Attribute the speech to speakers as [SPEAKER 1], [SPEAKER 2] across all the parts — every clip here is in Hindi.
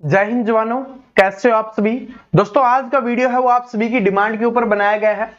[SPEAKER 1] जय हिंद जवानों, कैसे हो आप सभी। दोस्तों आज का वीडियो है वो आप सभी की डिमांड के ऊपर बनाया गया है।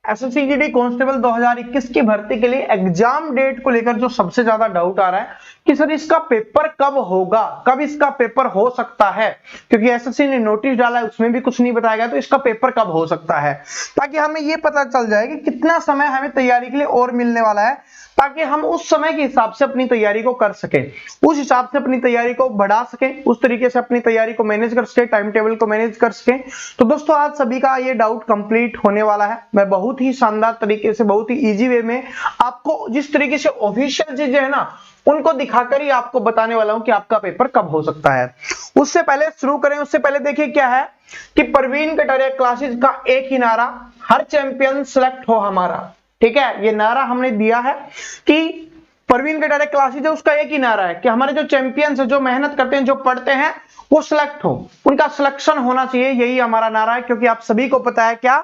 [SPEAKER 1] एसएससी जीडी कांस्टेबल 2021 की भर्ती के लिए एग्जाम डेट को लेकर जो सबसे ज्यादा डाउट आ रहा है कि सर इसका पेपर कब होगा, कब इसका पेपर हो सकता है, क्योंकि एसएससी ने नोटिस डाला है उसमें भी कुछ नहीं बताया गया, तो इसका पेपर कब हो सकता है, ताकि हमें ये पता चल जाए कि कितना समय हमें तैयारी के लिए और मिलने वाला है, ताकि हम उस समय के हिसाब से अपनी तैयारी को कर सके, उस हिसाब से अपनी तैयारी को बढ़ा सके, उस तरीके से अपनी तैयारी को मैनेज कर सके, टाइम टेबल को मैनेज कर सके। तो दोस्तों आज सभी का ये डाउट कंप्लीट होने वाला है। मैं बहुत ही शानदार तरीके से, बहुत ही इजी वे में आपको जिस तरीके से ऑफिशियल चीजें है ना उनको दिखाकर ही आपको बताने वाला हूं कि आपका पेपर कब हो सकता है। उससे पहले शुरू करें, उससे पहले देखिए क्या है कि प्रवीण कटारिया क्लासेस का एक ही नारा, हर चैंपियन सिलेक्ट हो हमारा। ठीक है, ये नारा हमने दिया है कि प्रवीण कटारिया क्लासेस है उसका एक ही नारा है कि हमारे जो चैंपियंस है, जो मेहनत करते हैं, जो पढ़ते हैं, वो सिलेक्ट हो, उनका सिलेक्शन होना चाहिए, यही हमारा नारा है। क्योंकि आप सभी को पता है क्या,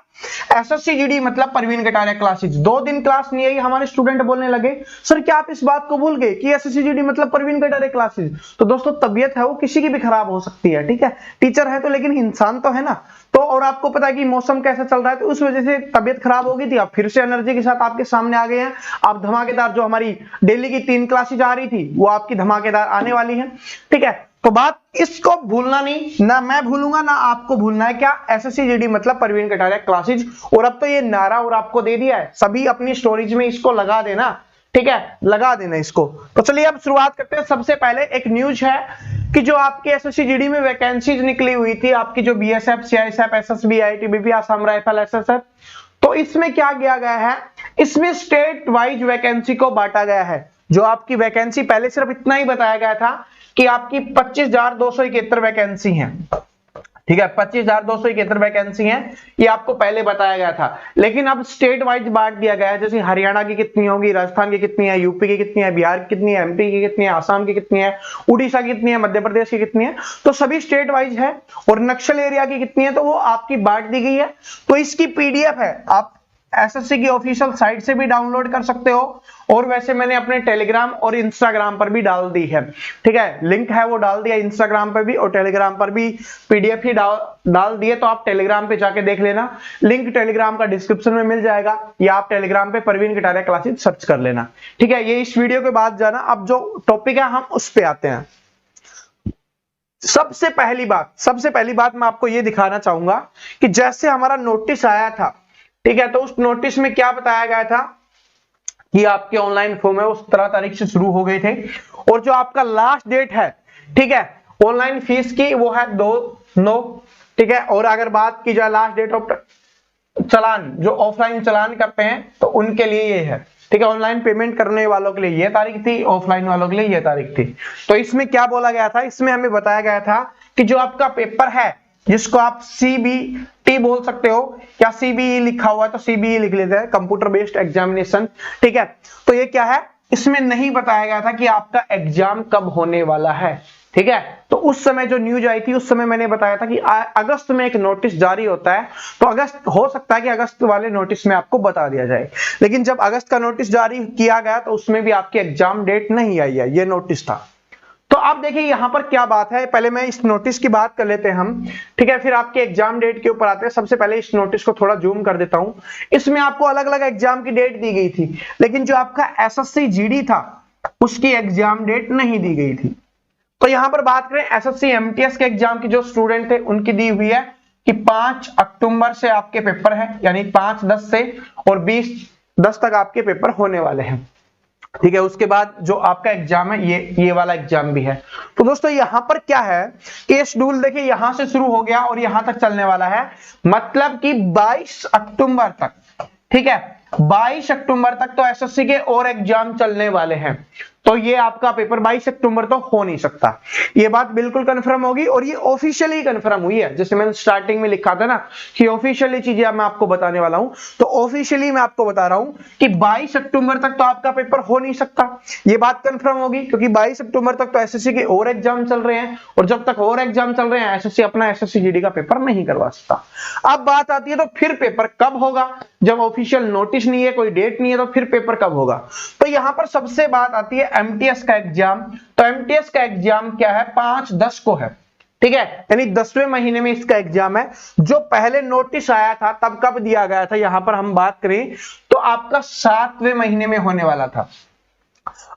[SPEAKER 1] एसएससी जीडी मतलब प्रवीण कटारिया क्लासेस। 2 दिन क्लास नहीं आई, हमारे स्टूडेंट बोलने लगे सर क्या आप इस बात को भूल गए कि एसएससी जीडी मतलब प्रवीण कटारिया क्लासेस। तो दोस्तों तबियत है वो किसी की भी खराब हो सकती है, ठीक है, टीचर है तो लेकिन इंसान तो है ना। तो और आपको पता है कि मौसम कैसा चल रहा है, तो उस वजह से तबियत खराब हो गई थी, आप फिर से एनर्जी के साथ आपके सामने आ गए हैं। आप धमाकेदार, जो हमारी डेली की 3 क्लासेज आ रही थी वो आपकी धमाकेदार आने वाली है। ठीक है, तो बात इसको भूलना नहीं, ना मैं भूलूंगा ना आपको भूलना है, क्या एसएससी जीडी मतलब प्रवीण कटारिया क्लासेज। और अब तो ये नारा और आपको दे दिया है, सभी अपनी स्टोरीज में इसको लगा देना, ठीक है, लगा देना इसको। तो चलिए अब शुरुआत करते हैं। सबसे पहले एक न्यूज है कि जो आपके एसएससी जीडी में वैकेंसीज निकली हुई थी, आपकी जो BSF, CISF, SSB, ITBP, Assam rifle, SSF, तो इसमें क्या किया गया है, इसमें स्टेट वाइज वैकेंसी को बांटा गया है। जो आपकी वैकेंसी पहले सिर्फ इतना ही बताया गया था कि आपकी 25,271 वैकेंसी है, ठीक है, 25,271 वैकेंसी है, ये आपको पहले बताया गया था। लेकिन अब स्टेट वाइज बांट दिया गया है, जैसे हरियाणा की कितनी होगी, राजस्थान की कितनी है, यूपी की कितनी है, बिहार की कितनी है, एमपी की कितनी है, आसाम की कितनी है, उड़ीसा की कितनी है, मध्य प्रदेश की कितनी है, तो सभी स्टेट वाइज है। और नक्सल एरिया की कितनी है, तो वो आपकी बांट दी गई है। तो इसकी पीडीएफ है, आप एसएससी की ऑफिशियल साइट से भी डाउनलोड कर सकते हो, और वैसे मैंने अपने टेलीग्राम और इंस्टाग्राम पर भी डाल दी है, ठीक है, लिंक है वो डाल दिया इंस्टाग्राम पर भी और टेलीग्राम पर भी, पीडीएफ ही डाल दिए। तो आप टेलीग्राम पे जाके देख लेना, लिंक टेलीग्राम का डिस्क्रिप्शन में मिल जाएगा, या आप टेलीग्राम पे प्रवीण कटारिया क्लासेस सर्च कर लेना, ठीक है। ये इस वीडियो के बाद जाना, अब जो टॉपिक है हम उस पे आते हैं। सबसे पहली बात मैं आपको ये दिखाना चाहूंगा कि जैसे हमारा नोटिस आया था, ठीक है, तो उस नोटिस में क्या बताया गया था कि आपके ऑनलाइन फॉर्म है वो 17 तारीख से शुरू हो गए थे, और जो आपका लास्ट डेट है, ठीक है, ऑनलाइन फीस की वो है 2/9, ठीक है। और अगर बात की जाए लास्ट डेट ऑफ चालान, जो ऑफलाइन चालान करते हैं तो उनके लिए ये है, ठीक है, ऑनलाइन पेमेंट करने वालों के लिए ये तारीख थी, ऑफलाइन वालों के लिए ये तारीख थी। तो इसमें क्या बोला गया था, इसमें हमें बताया गया था कि जो आपका पेपर है, जिसको आप सीबीटी बोल सकते हो, या सीबीई लिखा हुआ है तो सीबीई लिख लेते हैं, कंप्यूटर बेस्ड एग्जामिनेशन, ठीक है। तो ये क्या है, इसमें नहीं बताया गया था कि आपका एग्जाम कब होने वाला है, ठीक है। तो उस समय जो न्यूज आई थी उस समय मैंने बताया था कि अगस्त में एक नोटिस जारी होता है, तो अगस्त हो सकता है कि अगस्त वाले नोटिस में आपको बता दिया जाए। लेकिन जब अगस्त का नोटिस जारी किया गया तो उसमें भी आपकी एग्जाम डेट नहीं आई है, ये नोटिस था। तो आप देखिए यहां पर क्या बात है, पहले मैं इस नोटिस की बात कर लेते हैं हम, ठीक है, फिर आपके एग्जाम डेट के ऊपर आते हैं। सबसे पहले इस नोटिस को थोड़ा जूम कर देता हूं। इसमें आपको अलग अलग एग्जाम की डेट दी गई थी, लेकिन जो आपका एसएससी जीडी था उसकी एग्जाम डेट नहीं दी गई थी। तो यहां पर बात करें एसएससी एमटीएस के एग्जाम की, जो स्टूडेंट थे उनकी दी हुई है कि 5 अक्टूबर से आपके पेपर है, यानी 5/10 से और 20/10 तक आपके पेपर होने वाले हैं, ठीक है। उसके बाद जो आपका एग्जाम है ये वाला एग्जाम भी है। तो दोस्तों यहां पर क्या है कि शेड्यूल देखिए यहां से शुरू हो गया और यहां तक चलने वाला है, मतलब कि 22 अक्टूबर तक, ठीक है, 22 अक्टूबर तक तो एसएससी के और एग्जाम चलने वाले हैं। तो ये आपका पेपर 22 अक्टूबर तो हो नहीं सकता, ये बात बिल्कुल कंफर्म होगी, और ये ऑफिशियली कंफर्म हुई है। जैसे मैंने स्टार्टिंग में लिखा था ना कि ऑफिशियली चीजें मैं आपको बताने वाला हूं, तो ऑफिशियली मैं आपको बता रहा हूं कि 22 अक्टूबर तक तो आपका पेपर हो नहीं सकता, ये बात कंफर्म होगी, क्योंकि 22 अक्टूबर तक तो एसएससी के और एग्जाम चल रहे हैं, और जब तक और एग्जाम चल रहे हैं एसएससी अपना एसएससी जीडी का पेपर नहीं करवा सकता। अब बात आती है तो फिर पेपर कब होगा, जब ऑफिशियल नोटिस नहीं है, कोई डेट नहीं है, तो फिर पेपर कब होगा। तो यहां पर सबसे बात आती है एमटीएस का एग्जाम। तो एमटीएस का एग्जाम क्या है, 5/10 को है, ठीक है, यानी 10वें महीने में इसका एग्जाम है। जो पहले नोटिस आया था तब कब दिया गया था, यहां पर हम बात करें तो आपका 7वें महीने में होने वाला था।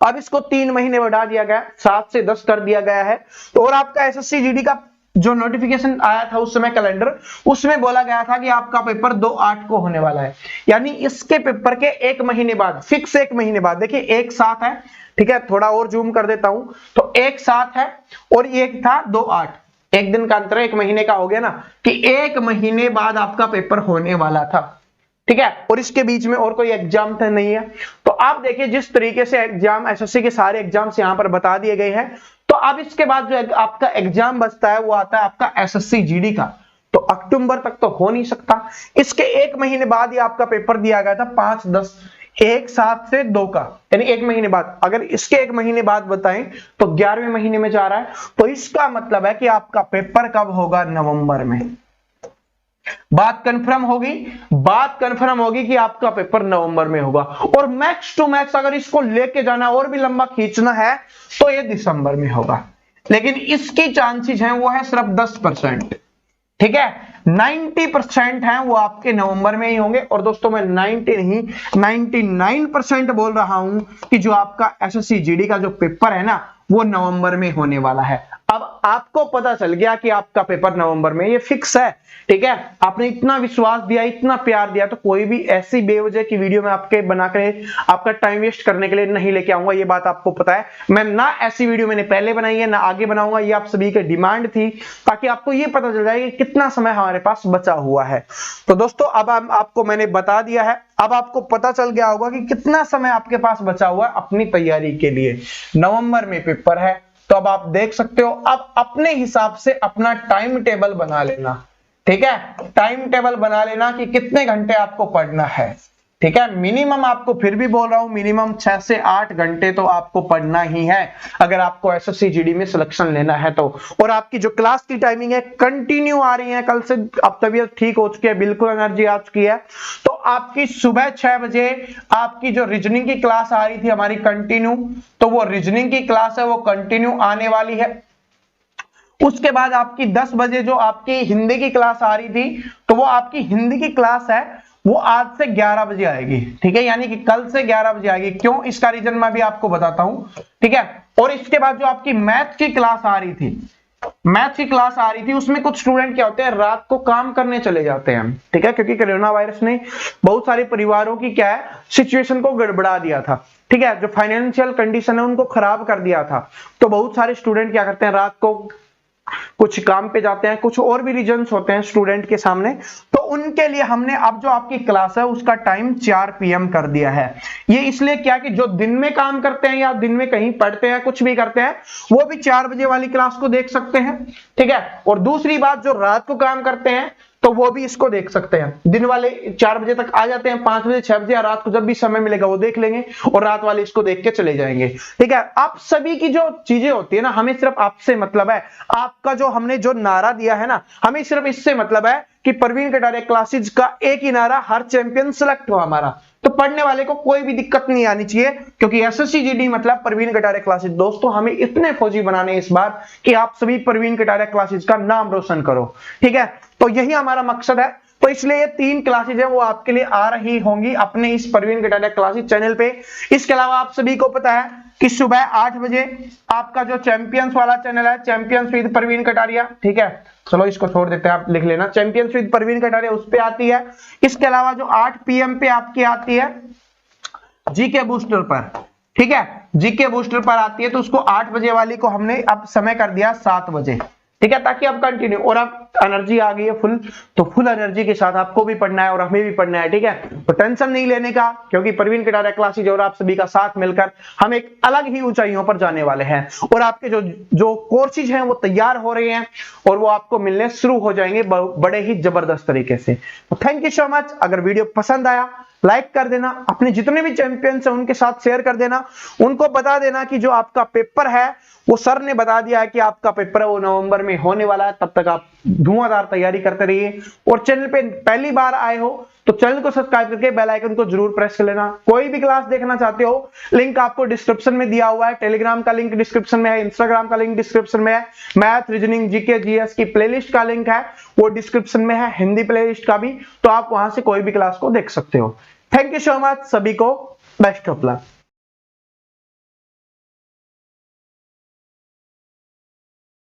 [SPEAKER 1] अब इसको 3 महीने बढ़ा दिया गया, 7 से 10 कर दिया गया है। तो और आपका एसएससी जीडी का जो नोटिफिकेशन आया था उस समय कैलेंडर, उसमें बोला गया था कि आपका पेपर 2/8 को होने वाला है, यानी इसके पेपर के 1 महीने बाद, फिक्स 1 महीने बाद, देखिए एक साथ है, ठीक है, थोड़ा और जूम कर देता हूं तो एक साथ है और एक था 2/8, एक दिन का अंतर, 1 महीने का हो गया ना, कि 1 महीने बाद आपका पेपर होने वाला था, ठीक है, और इसके बीच में और कोई एग्जाम तो नहीं है। तो आप देखिए जिस तरीके से एग्जाम एसएससी के सारे एग्जाम्स यहां पर बता दिए गए हैं। तो अब इसके बाद जो आपका एग्जाम बचता है वो आता है आपका एसएससी जीडी का, तो अक्टूबर तक तो हो नहीं सकता। इसके 1 महीने बाद ही आपका पेपर दिया गया था 5-10, 1-7 से 2 का, यानी 1 महीने बाद। अगर इसके 1 महीने बाद बताएं तो 11वें महीने में जा रहा है, तो इसका मतलब है कि आपका पेपर कब होगा, नवंबर में। बात कंफर्म होगी, बात कंफर्म होगी कि आपका पेपर नवंबर में होगा। और मैक्स टू मैक्स अगर इसको लेके जाना और भी लंबा खींचना है तो ये दिसंबर में होगा, लेकिन इसकी चांसेस हैं वो है सिर्फ 10%, ठीक है, 90% हैं वो आपके नवंबर में ही होंगे। और दोस्तों मैं 90 नहीं 99% बोल रहा हूं कि जो आपका एसएससी जीडी का जो पेपर है ना वो नवंबर में होने वाला है। अब आपको पता चल गया कि आपका पेपर नवंबर में, ये फिक्स है, ठीक है। आपने इतना विश्वास दिया, इतना प्यार दिया, तो कोई भी ऐसी बेवजह की वीडियो में आपके बनाकर आपका टाइम वेस्ट करने के लिए नहीं लेके आऊंगा, ये बात आपको पता है। मैं ना ऐसी वीडियो मैंने पहले बनाई है ना आगे बनाऊंगा, ये आप सभी की डिमांड थी, ताकि आपको ये पता चल जाए कि कितना समय हमारे पास बचा हुआ है। तो दोस्तों अब आपको मैंने बता दिया है, अब आपको पता चल गया होगा कि कितना समय आपके पास बचा हुआ है अपनी तैयारी के लिए। नवंबर में पेपर है, तो अब आप देख सकते हो, अब अपने हिसाब से अपना टाइम टेबल बना लेना, ठीक है, टाइम टेबल बना लेना कि कितने घंटे आपको पढ़ना है, ठीक है। मिनिमम आपको फिर भी बोल रहा हूं, मिनिमम 6 से 8 घंटे तो आपको पढ़ना ही है अगर आपको एसएससी जीडी में सिलेक्शन लेना है तो। और आपकी जो क्लास की टाइमिंग है कंटिन्यू आ रही है, कल से अब तबीयत ठीक हो चुकी है, बिल्कुल एनर्जी आ चुकी है। तो आपकी सुबह 6 बजे आपकी जो रीजनिंग की क्लास आ रही थी हमारी कंटिन्यू, तो वो रीजनिंग की क्लास है वो कंटिन्यू आने वाली है। उसके बाद आपकी 10 बजे जो आपकी हिंदी की क्लास आ रही थी, तो वो आपकी हिंदी की क्लास है वो आज से 11 बजे आएगी, ठीक है, यानी कि कल से 11 बजे आएगी। क्यों, इसका रीजन मैं भी आपको बताता हूं, ठीक है। और इसके बाद जो आपकी मैथ की क्लास आ रही थी, मैथ की क्लास आ रही थी, उसमें कुछ स्टूडेंट क्या होते हैं, रात को काम करने चले जाते हैं, ठीक है, क्योंकि कोरोना वायरस ने बहुत सारे परिवारों की क्या है सिचुएशन को गड़बड़ा दिया था, ठीक है, जो फाइनेंशियल कंडीशन है उनको खराब कर दिया था। तो बहुत सारे स्टूडेंट क्या करते हैं, रात को कुछ काम पे जाते हैं, कुछ और भी रीजंस होते हैं स्टूडेंट के सामने, तो उनके लिए हमने अब जो आपकी क्लास है उसका टाइम 4 PM कर दिया है। ये इसलिए क्या कि जो दिन में काम करते हैं या दिन में कहीं पढ़ते हैं कुछ भी करते हैं वो भी 4 बजे वाली क्लास को देख सकते हैं, ठीक है। और दूसरी बात, जो रात को काम करते हैं तो वो भी इसको देख सकते हैं। दिन वाले 4 बजे तक आ जाते हैं, 5 बजे 6 बजे या रात को जब भी समय मिलेगा वो देख लेंगे, और रात वाले इसको देख के चले जाएंगे, ठीक है। आप सभी की जो चीजें होती है ना, हमें सिर्फ आपसे मतलब है, आपका जो हमने जो नारा दिया है ना, हमें सिर्फ इससे मतलब है कि प्रवीण कटारिया क्लासेज का एक ही नारा, हर चैंपियन सिलेक्ट हो हमारा। तो पढ़ने वाले को कोई भी दिक्कत नहीं आनी चाहिए, क्योंकि एसएससी जीडी मतलब प्रवीण कटारिया क्लासेज। दोस्तों हमें इतने फौजी बनाने इस बार कि आप सभी प्रवीण कटारिया क्लासेज का नाम रोशन करो, ठीक है। तो यही हमारा मकसद है। तो इसलिए ये 3 क्लासेज है वो आपके लिए आ रही होंगी अपने इस प्रवीण कटारिया क्लासेज चैनल पे। इसके अलावा आप सभी को पता है कि सुबह 8 बजे आपका जो चैंपियंस वाला चैनल है, चैंपियंस विद प्रवीण कटारिया, ठीक है, चलो इसको छोड़ देते हैं, आप लिख लेना, चैंपियंस विद प्रवीण कटारिया, उस पे आती है। इसके अलावा जो 8 PM पे आपकी आती है जीके बूस्टर पर, ठीक है, जीके बूस्टर पर आती है, तो उसको 8 बजे वाली को हमने अब समय कर दिया 7 बजे, ठीक है, ताकि आप कंटिन्यू, और अब एनर्जी आ गई है फुल, तो फुल एनर्जी के साथ आपको भी पढ़ना है और हमें भी पढ़ना है, ठीक है। तो टेंशन नहीं लेने का, क्योंकि प्रवीण कटारिया क्लासेज और आप सभी का साथ मिलकर हम एक अलग ही ऊंचाइयों पर जाने वाले हैं। और आपके जो कोर्सेज हैं वो तैयार हो रहे हैं और वो आपको मिलने शुरू हो जाएंगे बड़े ही जबरदस्त तरीके से। तो थैंक यू सो मच। अगर वीडियो पसंद आया लाइक कर देना, अपने जितने भी चैंपियंस हैं उनके साथ शेयर कर देना, उनको बता देना कि जो आपका पेपर है वो सर ने बता दिया है कि आपका पेपर है वो नवंबर में होने वाला है। तब तक आप धुआंधार तैयारी करते रहिए, और चैनल पे पहली बार आए हो तो चैनल को सब्सक्राइब करके बेल आइकन को जरूर प्रेस कर लेना। कोई भी क्लास देखना चाहते हो, लिंक आपको डिस्क्रिप्शन में दिया हुआ है। टेलीग्राम का लिंक डिस्क्रिप्शन में है, इंस्टाग्राम का लिंक डिस्क्रिप्शन में है, मैथ, रीजनिंग, जीके, जीएस की प्लेलिस्ट का लिंक है वो डिस्क्रिप्शन में है, हिंदी प्लेलिस्ट का भी, तो आप वहां से कोई भी क्लास को देख सकते हो। थैंक यू सो मच, सभी को बेस्ट ऑफ लक।